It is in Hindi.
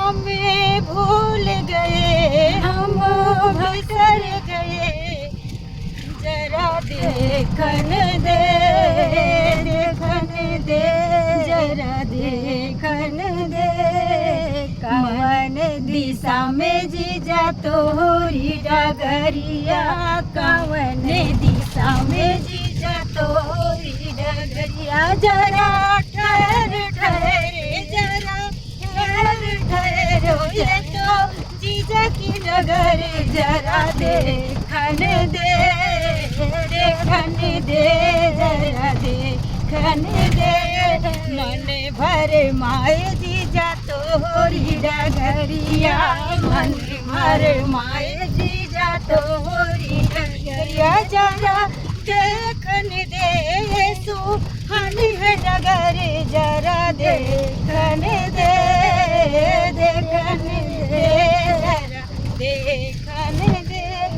हमें भूल गए, हम बिसर गए, जरा देखन दे, देखन दे, जरा देखन दे, कवन दिशा में जीजा तोरी डगरिया, कवन दिशा में जीजा तोरी डगरिया, जरा ठहर ठहरे, जरा ठहर ठहरो, ये तो जीजा की नगर, जरा देखन दे, देखन दे, जरा देखन दे, मन भर माए जीजा तोरी डगरिया, मन भर माए जीजा तोरी डगरिया, जरा देखन दे, सुहानी है डगर, जरा देखन